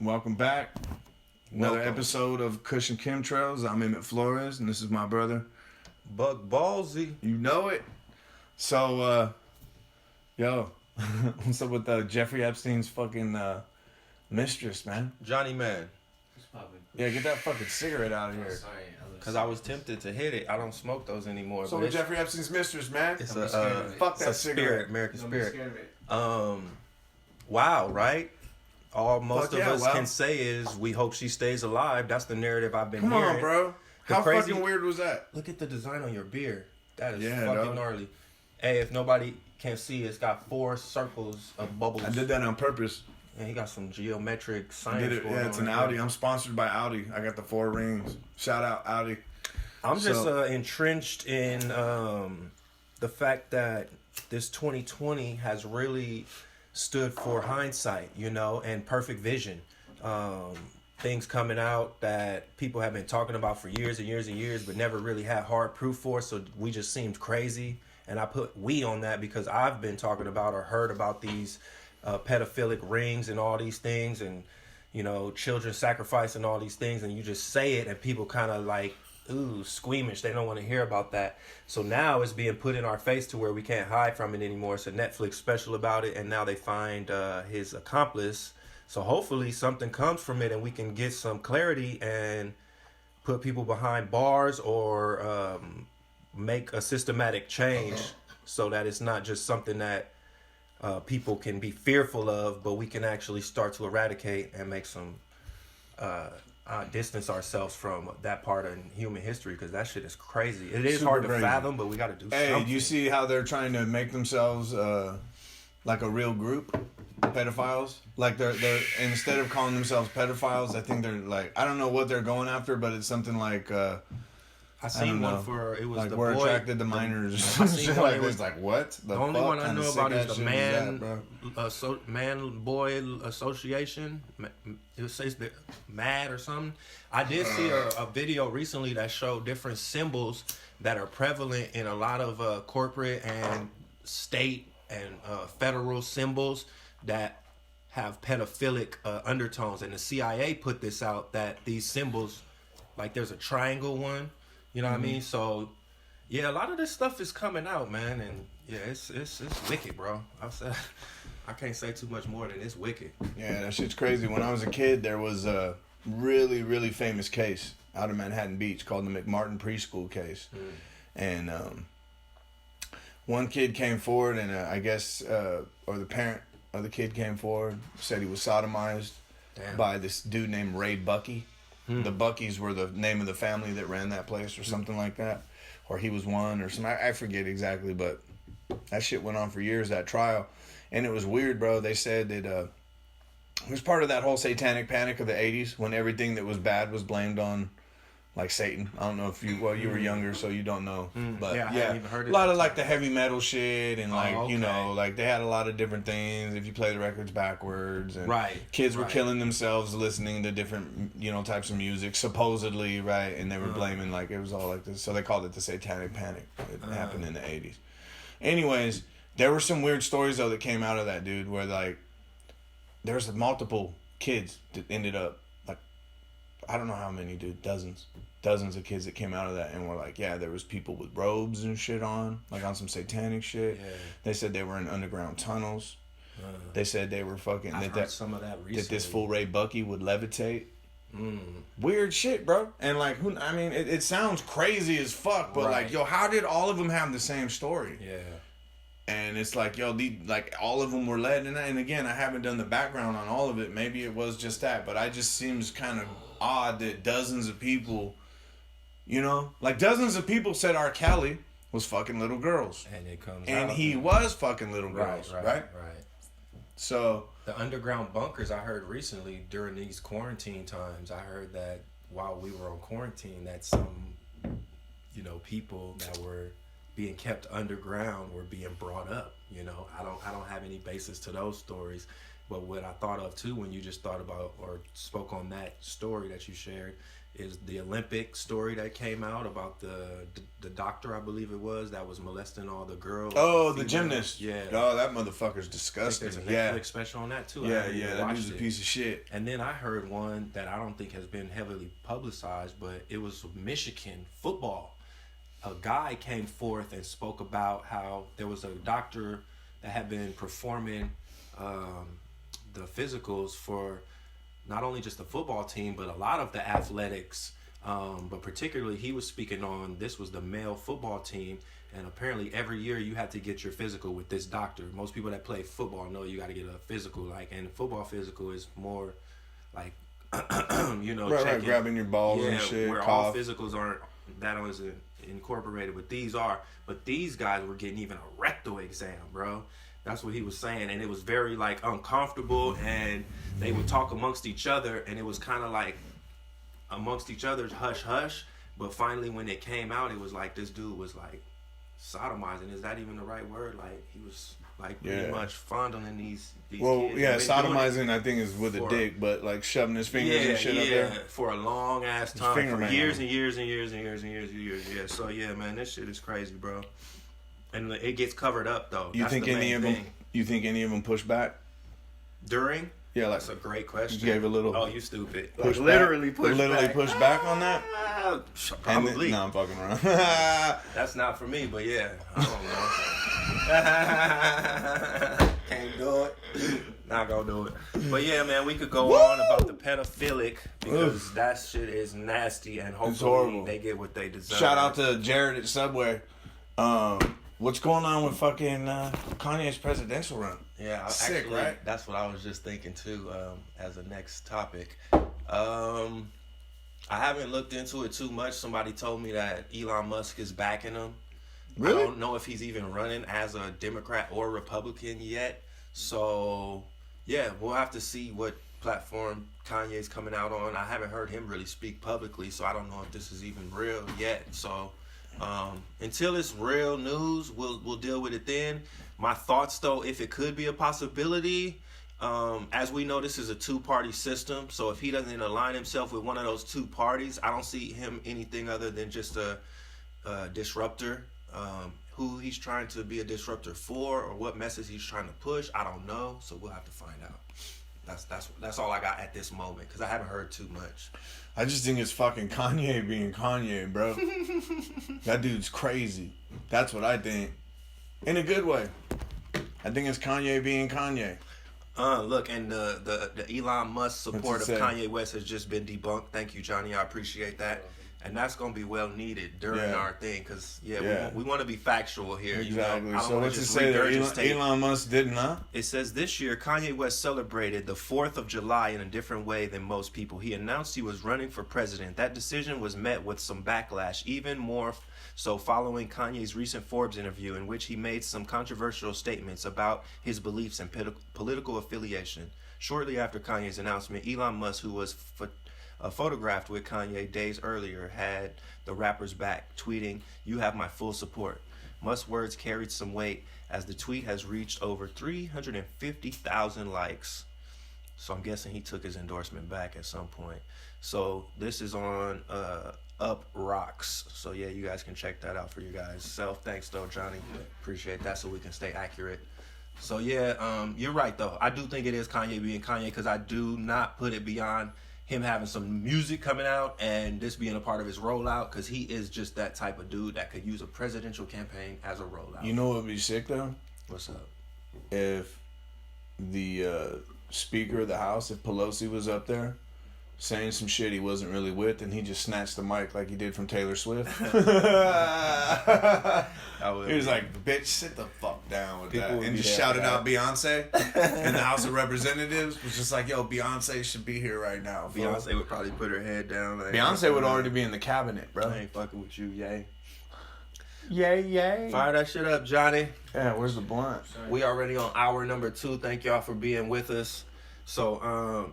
Welcome back. Another episode of Kush and Chemtrails. I'm Emmett Flores, and this is my brother, Buck Ballsy. You know it. So, what's up with Jeffrey Epstein's fucking mistress, man? Johnny Man. Yeah, get that fucking cigarette out of here. Because I was tempted to hit it. I don't smoke those anymore. So with Jeffrey Epstein's mistress, man. It's fuck that cigarette. American spirit. Wow, right? All most of us can say is we hope she stays alive. That's the narrative I've been hearing. Come on, bro. How fucking weird was that? Look at the design on your beer. That is fucking gnarly. Hey, if nobody can see, it's got 4 circles of bubbles. I did that on purpose. And he got some geometric science going on. Yeah, it's an Audi. I'm sponsored by Audi. I got the 4 rings. Shout out Audi. I'm just entrenched in the fact that this 2020 has really stood for hindsight, and perfect vision. Things coming out that people have been talking about for years and years and years, but never really had hard proof for, so we just seemed crazy. And I put we on that because I've been talking about or heard about these pedophilic rings and all these things, and children sacrifice and all these things, and you just say it and people kind of like, ooh, squeamish. They don't want to hear about that. So now it's being put in our face to where we can't hide from it anymore. It's a Netflix special about it, and now they find his accomplice. So hopefully something comes from it and we can get some clarity and put people behind bars or make a systematic change so that it's not just something that people can be fearful of, but we can actually start to eradicate and make some distance ourselves from that part of human history, because that shit is crazy. It is hard to fathom, but we got to do something. Hey, do you see how they're trying to make themselves like a real group? Pedophiles, like they're instead of calling themselves pedophiles, I think they're like, I don't know what they're going after, but it's something like I seen one for it was like the we're boy, attracted to minors. I seen one, it was like what? The only one I know about is the man boy association. It says the MAD or something. I did see a video recently that showed different symbols that are prevalent in a lot of corporate and state and federal symbols that have pedophilic undertones, and the CIA put this out that these symbols, like there's a triangle one, what I mean? So yeah, a lot of this stuff is coming out, man, and yeah, it's wicked, bro. I can't say too much more than it's wicked. Yeah, that shit's crazy. When I was a kid, there was a really, really famous case out of Manhattan Beach called the McMartin preschool case. And one kid came forward, and I guess, or the parent of the kid came forward, said he was sodomized by this dude named Ray Bucky. The Buckys were the name of the family that ran that place or something like that. Or he was one or something. I forget exactly, but that shit went on for years, that trial. And it was weird, bro. They said that it was part of that whole satanic panic of the 80s when everything that was bad was blamed on, like, Satan. I don't know if you were younger, so you don't know. But I hadn't even heard of a lot of like the heavy metal shit and like, okay. Like they had a lot of different things. If you play the records backwards, and kids were killing themselves listening to different, types of music, supposedly, right? And they were blaming, like, it was all like this. So they called it the satanic panic. It happened in the 80s. Anyways, there were some weird stories though that came out of that, dude, where like there's multiple kids that ended up, like, I don't know how many, dude, dozens of kids that came out of that and were like, yeah, there was people with robes and shit on, like on some satanic shit. Yeah. They said they were in underground tunnels. They said they were fucking I've heard some of that recently. That this fool Ray Bucky would levitate. Weird shit, bro. And like, it sounds crazy as fuck, but like, yo, how did all of them have the same story? Yeah. And it's like, yo, like all of them were led, and again, I haven't done the background on all of it. Maybe it was just that, but I just seems kind of odd that dozens of people, like dozens of people said R. Kelly was fucking little girls, and it comes and out, he was fucking little girls, right? So the underground bunkers I heard recently during these quarantine times, I heard that while we were on quarantine, that some, people that were being kept underground were being brought up. I don't have any basis to those stories. But what I thought of too when you just thought about or spoke on that story that you shared is the Olympic story that came out about the doctor, I believe it was, that was molesting all the girls. Oh, the gymnast. Yeah. Oh, that motherfucker's I think disgusting. there's a Netflix special on that too. Yeah, that dude's a piece of shit. And then I heard one that I don't think has been heavily publicized, but it was Michigan football. A guy came forth and spoke about how there was a doctor that had been performing the physicals for not only just the football team, but a lot of the athletics. But particularly, he was speaking on, this was the male football team, and apparently every year you have to get your physical with this doctor. Most people that play football know you got to get a physical, and football physical is more like, right, grabbing your balls and shit. Where all physicals aren't, that wasn't incorporated, but these are. But these guys were getting even a rectal exam, bro. That's what he was saying, and it was very uncomfortable, and they would talk amongst each other, and it was kind of like amongst each other's hush hush. But finally, when it came out, it was like this dude was sodomizing. Is that even the right word? He was pretty much fondling these kids. Yeah, sodomizing I think is with a dick, but shoving his fingers and shit up there for a long ass time, for years and years and years and years and years and years. Yeah, so yeah, man, this shit is crazy, bro. And it gets covered up though. You think any of them push back during? Yeah, that's a great question. You gave a little. Oh, you stupid! Push back on that. Probably. No, I'm fucking around. That's not for me, but yeah, I don't know. Can't do it. Not gonna do it. But yeah, man, we could go on about the pedophilic because that shit is nasty, and hopefully they get what they deserve. Shout out to Jared at Subway. What's going on with fucking Kanye's presidential run? Yeah, sick, actually, right? That's what I was just thinking too. As a next topic, I haven't looked into it too much. Somebody told me that Elon Musk is backing him. Really? I don't know if he's even running as a Democrat or Republican yet. So yeah, we'll have to see what platform Kanye's coming out on. I haven't heard him really speak publicly, so I don't know if this is even real yet. So. Until it's real news, we'll deal with it then. My thoughts, though, if it could be a possibility, as we know, this is a two-party system. So if he doesn't align himself with one of those two parties, I don't see him anything other than just a disruptor. Who he's trying to be a disruptor for, or what message he's trying to push, I don't know. So we'll have to find out. That's all I got at this moment because I haven't heard too much. I just think it's fucking Kanye being Kanye, bro. That dude's crazy. That's what I think. In a good way. I think it's Kanye being Kanye. Look, and the Elon Musk support of Kanye West has just been debunked. Thank you, Johnny. I appreciate that. And that's going to be well needed during our thing because, we want to be factual here. Exactly. You know? So what's it say that Elon Musk didn't, huh? It says this year, Kanye West celebrated the 4th of July in a different way than most people. He announced he was running for president. That decision was met with some backlash, even more so following Kanye's recent Forbes interview in which he made some controversial statements about his beliefs and political affiliation. Shortly after Kanye's announcement, Elon Musk, who was photographed with Kanye days earlier, had the rapper's back, tweeting, "You have my full support." Musk's words carried some weight as the tweet has reached over 350,000 likes. So I'm guessing he took his endorsement back at some point. So this is on Up Rocks. So yeah, you guys can check that out for you guys. Thanks though, Johnny. Appreciate that so we can stay accurate. So yeah, you're right though. I do think it is Kanye being Kanye because I do not put it beyond him having some music coming out and this being a part of his rollout because he is just that type of dude that could use a presidential campaign as a rollout. You know what would be sick though? What's up? If the Speaker of the House, if Pelosi was up there saying some shit he wasn't really with and he just snatched the mic like he did from Taylor Swift. He was like, bitch, sit the fuck down with that. And just shouted out Beyonce. And the House of Representatives was just like, yo, Beyonce should be here right now. Beyonce would probably put her head down. Like, Beyonce would already be in the cabinet, bro. I ain't fucking with you, yay. Yay. Fire that shit up, Johnny. Yeah, where's the blunt? We already on hour number 2. Thank y'all for being with us. So,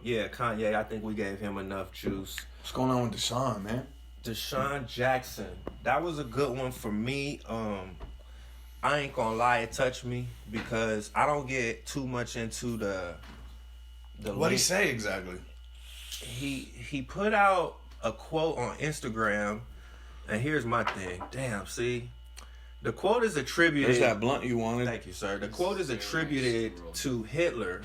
Kanye, I think we gave him enough juice. What's going on with Deshaun, man? Deshaun Jackson. That was a good one for me. I ain't gonna lie, it touched me because I don't get too much into the What'd he say exactly? He put out a quote on Instagram, and here's my thing. Damn, see, the quote is attributed. There's that blunt you wanted. Thank you, sir. The quote is attributed to Hitler.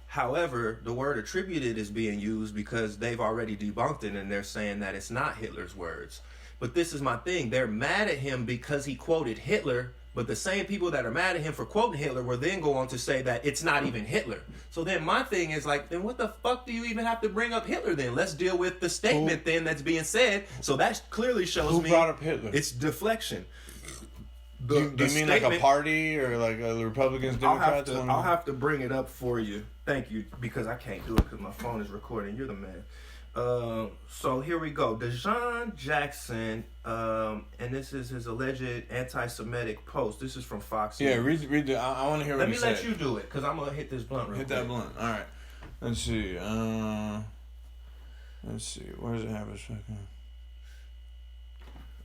However, the word attributed is being used because they've already debunked it, and they're saying that it's not Hitler's words. But this is my thing. They're mad at him because he quoted Hitler, but the same people that are mad at him for quoting Hitler will then go on to say that it's not even Hitler. So then my thing is like, then what the fuck do you even have to bring up Hitler then? Let's deal with the statement then that's being said. So that clearly shows me... Who brought up Hitler? It's deflection. Do you mean like a party or like the Republicans, Democrats? I'll have to bring it up for you. Thank you, because I can't do it because my phone is recording. You're the man. So here we go. Deshaun Jackson, and this is his alleged anti-Semitic post. This is from Fox News. Yeah, read the. I want to hear what he said. Let me let you do it, because I'm gonna hit this blunt real quick. Hit that blunt. All right. Let's see. Let's see. Where does it have a second?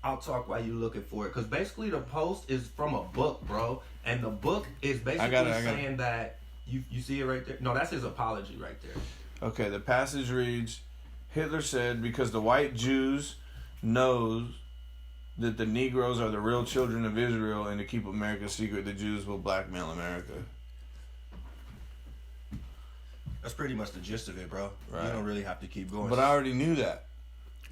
I'll talk while you're looking for it, because basically the post is from a book, bro, and the book is basically saying that you see it right there. No, that's his apology right there. Okay, the passage reads, Hitler said, because the white Jews knows that the Negroes are the real children of Israel, and to keep America secret, the Jews will blackmail America. That's pretty much the gist of it, bro. Right. You don't really have to keep going. But I already knew that.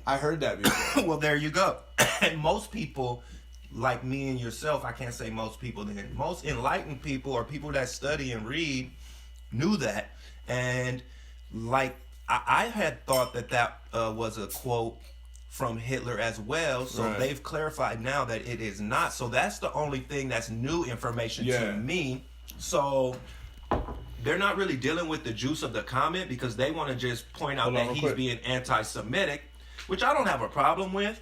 I heard that before. Well, there you go. And most people, like me and yourself, I can't say most people, then most enlightened people or people that study and read knew that. And like, I had thought that was a quote from Hitler as well. So right. They've clarified now that it is not. So that's the only thing that's new information to me. So they're not really dealing with the juice of the comment because they want to just point out that he's being anti-Semitic, which I don't have a problem with.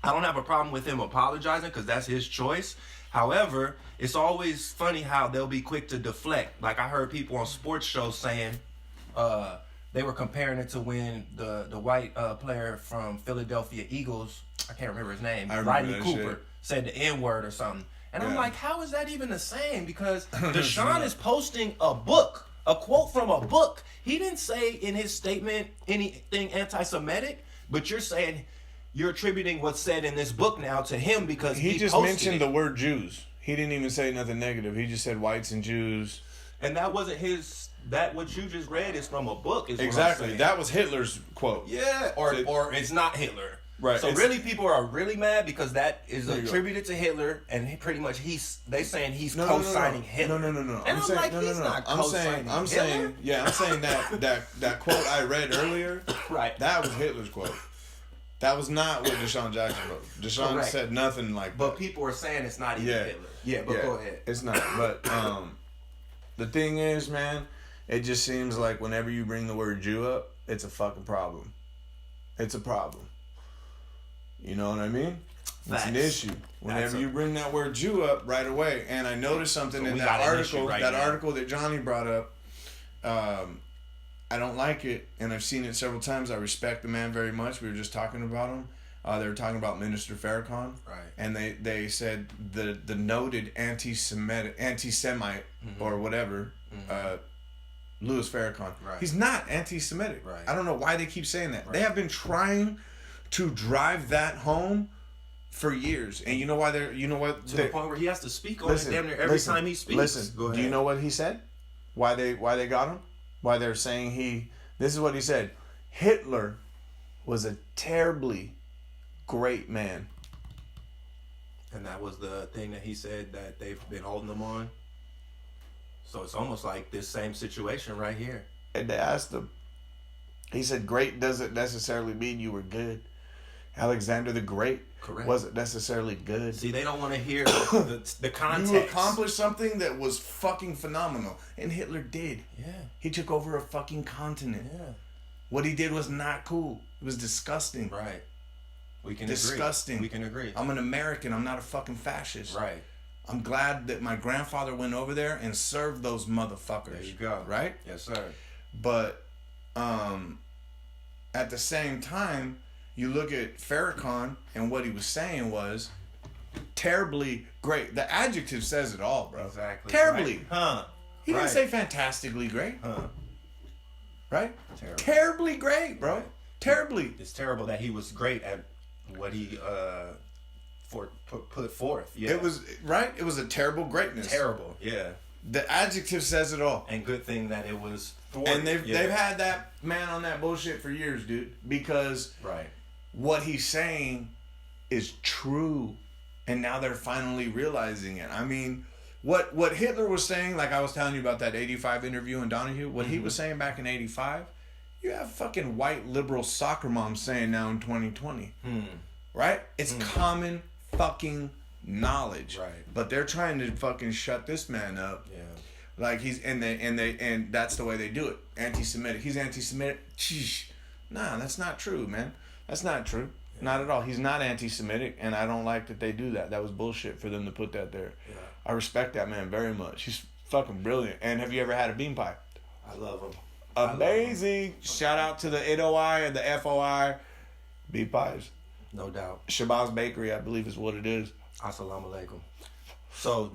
I don't have a problem with him apologizing because that's his choice. However, it's always funny how they'll be quick to deflect. Like I heard people on sports shows saying they were comparing it to when the white player from Philadelphia Eagles, I can't remember his name, Rodney Cooper, said the N-word or something. And I'm like, how is that even the same? Because Deshaun is posting a book, a quote from a book. He didn't say in his statement anything anti-Semitic, but you're saying you're attributing what's said in this book now to him because he just posted mentioned the word Jews. He didn't even say nothing negative. He just said whites and Jews. And that wasn't his. That what you just read is from a book. Is exactly. That was Hitler's quote. Yeah, or it's not Hitler. Right. So really, people are really mad because that is attributed to Hitler, and they saying he's co-signing Hitler. No. And I'm like, he's not co-signing Hitler. I'm saying that quote I read earlier. Right. That was Hitler's quote. That was not what Deshaun Jackson wrote. Deshaun said nothing like that. But people are saying it's not even Hitler. Yeah, but go ahead. It's not. But the thing is, man, it just seems like whenever you bring the word Jew up, it's a fucking problem. It's a problem. You know what I mean? It's an issue. Whenever you bring that word Jew up right away. And I noticed something in that article, article that Johnny brought up. I don't like it, and I've seen it several times. I respect the man very much. We were just talking about him. They were talking about Minister Farrakhan. Right. And they said the noted anti-Semite or whatever, Louis Farrakhan. Right. He's not anti-Semitic. Right. I don't know why they keep saying that. Right. They have been trying to drive that home for years, and you know why they're. You know what? To the point where he has to speak on it damn near every time he speaks. Listen, go ahead. Do you know what he said? Why they got him? Why they're saying This is what he said. Hitler was a terribly great man. And that was the thing that he said that they've been holding him on. So it's almost like this same situation right here. And they asked him. He said, great doesn't necessarily mean you were good. Alexander the Great wasn't necessarily good. See, they don't want to hear the context. You accomplished something that was fucking phenomenal. And Hitler did. Yeah. He took over a fucking continent. Yeah. What he did was not cool. It was disgusting. Right. We can disgusting. Agree. We can agree. I'm an American. I'm not a fucking fascist. Right. I'm glad that my grandfather went over there and served those motherfuckers. There you go. Right? Yes, sir. But at the same time, you look at Farrakhan and what he was saying was terribly great. The adjective says it all, bro. Exactly. Terribly. Right. Huh. He didn't say fantastically great. Huh. right? Terrible. Terribly great, bro. Right. Terribly. It's terrible that he was great at what he put forth. Yeah. It was right. It was a terrible greatness. Terrible. Yeah. The adjective says it all. And good thing that it was thwarted. And they've had that man on that bullshit for years, dude. Because right. what he's saying is true, and now they're finally realizing it. I mean, what Hitler was saying, like I was telling you about that 85 interview in Donahue, what he was saying back in 85, you have fucking white liberal soccer moms saying now in 2020. Right? It's common fucking knowledge. Right. But they're trying to fucking shut this man up. Yeah. Like and that's the way they do it. Anti-Semitic. He's anti-Semitic. Sheesh. Nah, that's not true, man. That's not true. Yeah. Not at all. He's not anti-Semitic, and I don't like that they do that. That was bullshit for them to put that there. Yeah. I respect that man very much. He's fucking brilliant. And have you ever had a bean pie? I love him. Amazing. Shout out to the 8OI and the FOI bean pies. No doubt. Shabazz Bakery, I believe is what it is. Assalamu alaikum. So,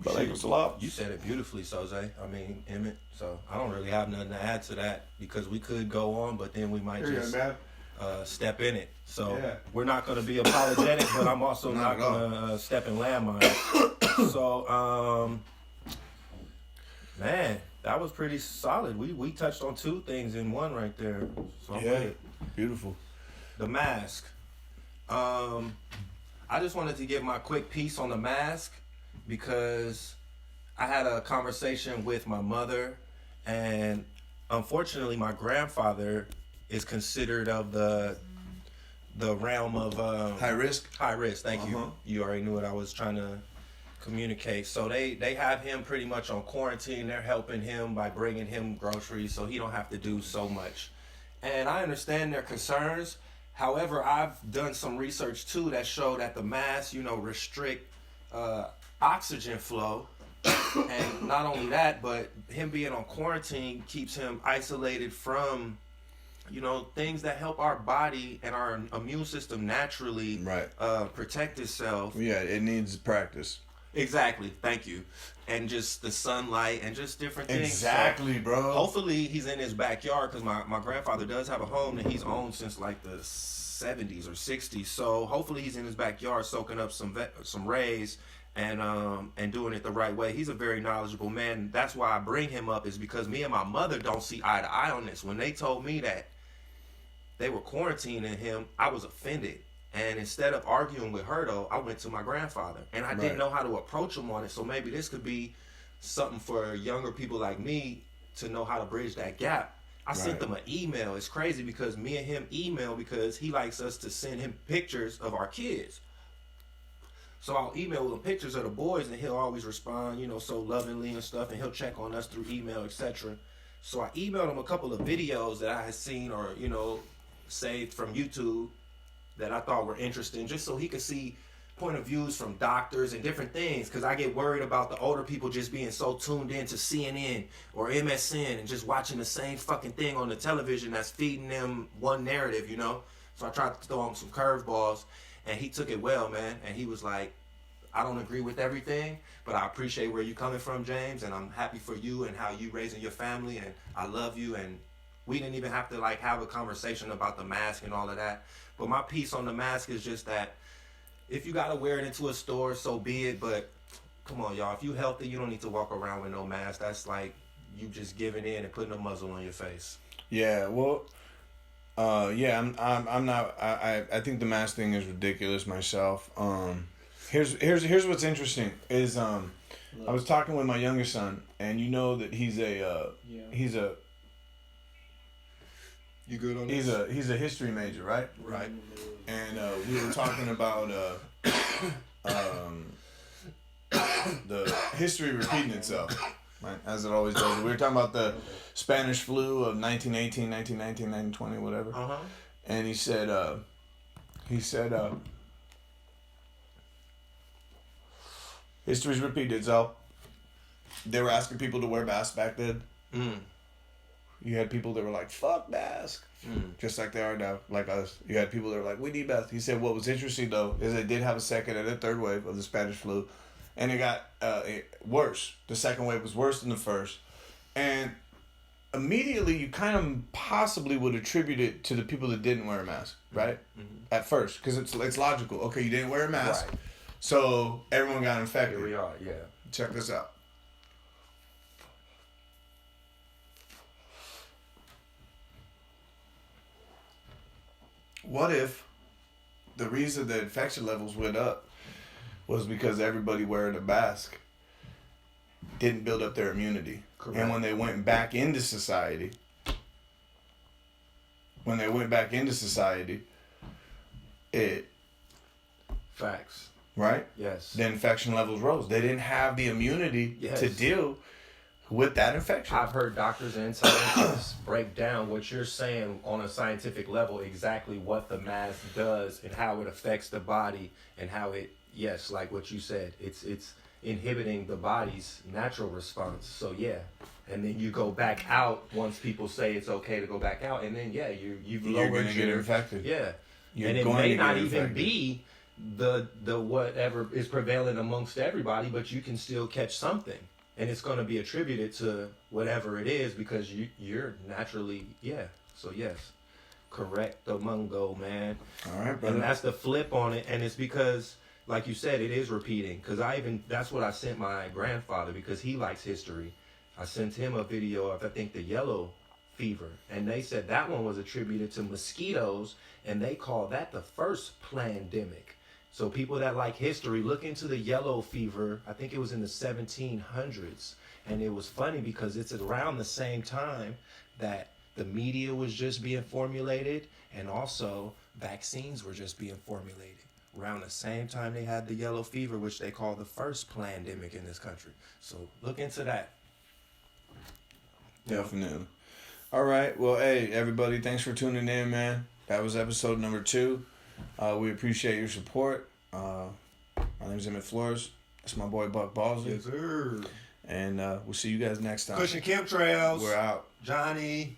you said it beautifully, Soze. I mean, Emmett. So, I don't really have nothing to add to that because we could go on, but then we might step in it. So, we're not going to be apologetic, but I'm also not going to step in landmines. So, man, that was pretty solid. We touched on two things in one right there. So beautiful. The mask. I just wanted to give my quick piece on the mask because I had a conversation with my mother, and unfortunately my grandfather is considered of the realm of high risk. Thank you. You already knew what I was trying to communicate. So they have him pretty much on quarantine. They're helping him by bringing him groceries so he don't have to do so much. And I understand their concerns. However, I've done some research too that showed that the masks, restrict oxygen flow. And not only that, but him being on quarantine keeps him isolated from, things that help our body and our immune system naturally protect itself. Yeah, it needs practice. Exactly. Thank you. And just the sunlight and just different things. Exactly, so, bro. Hopefully he's in his backyard because my grandfather does have a home that he's owned since like the 70s or 60s. So hopefully he's in his backyard soaking up some rays and doing it the right way. He's a very knowledgeable man. That's why I bring him up, is because me and my mother don't see eye to eye on this. When they told me that they were quarantining him, I was offended. And instead of arguing with her, though, I went to my grandfather. And I didn't know how to approach him on it. So maybe this could be something for younger people like me to know how to bridge that gap. I sent them an email. It's crazy because me and him email because he likes us to send him pictures of our kids. So I'll email him pictures of the boys, and he'll always respond, so lovingly and stuff. And he'll check on us through email, etc. So I emailed him a couple of videos that I had seen or, saved from YouTube that I thought were interesting, just so he could see point of views from doctors and different things, because I get worried about the older people just being so tuned in to CNN or MSN and just watching the same fucking thing on the television that's feeding them one narrative, So I tried to throw him some curveballs, and he took it well, man. And he was like, I don't agree with everything, but I appreciate where you're coming from, James, and I'm happy for you and how you raising your family, and I love you. And we didn't even have to have a conversation about the mask and all of that. But my piece on the mask is just that if you gotta wear it into a store, so be it. But come on, y'all, if you healthy, you don't need to walk around with no mask. That's like you just giving in and putting a muzzle on your face. Yeah, well, I'm not. I think the mask thing is ridiculous myself. Here's what's interesting is I was talking with my youngest son, and that he's a. You good on this? He's a history major, right? Right. And we were talking about the history repeating itself, right? As it always does. We were talking about the Spanish flu of 1918, 1919, 1920, whatever. Uh-huh. And he said, history's repeated itself. They were asking people to wear masks back then. You had people that were like, fuck mask. Just like they are now, like us. You had people that were like, we need masks. He said what was interesting, though, is they did have a second and a third wave of the Spanish flu. And it got worse. The second wave was worse than the first. And immediately you kind of possibly would attribute it to the people that didn't wear a mask, right? Mm-hmm. At first, because it's logical. Okay, you didn't wear a mask, right. So everyone got infected. Here we are, yeah. Check this out. What if the reason the infection levels went up was because everybody wearing a mask didn't build up their immunity? Correct. And when they went back into society, it... Facts. Right? Yes. The infection levels rose. They didn't have the immunity to deal with that infection. I've heard doctors and scientists break down what you're saying on a scientific level, exactly what the mask does and how it affects the body and how it, yes, like what you said, it's inhibiting the body's natural response. So yeah, and then you go back out once people say it's okay to go back out, and then yeah, you're lowered your infected. Yeah, and it may not even be the whatever is prevalent amongst everybody, but you can still catch something, and it's going to be attributed to whatever it is because you're naturally So yes, correct the mungo, man. All right, brother. And that's the flip on it, and it's because, like you said, it is repeating. Because that's what I sent my grandfather because he likes history. I sent him a video of, I think, the yellow fever. And they said that one was attributed to mosquitoes. And they call that the first pandemic. So people that like history, look into the yellow fever. I think it was in the 1700s. And it was funny because it's around the same time that the media was just being formulated. And also vaccines were just being formulated. Around the same time they had the yellow fever, which they call the first pandemic in this country. So look into that. Definitely. All right. Well, hey, everybody, thanks for tuning in, man. That was episode number 2. We appreciate your support. My name's Emmett Flores. That's my boy Buck Ballsy. Yes, sir. And we'll see you guys next time. Kush and Chemtrails. We're out. Johnny.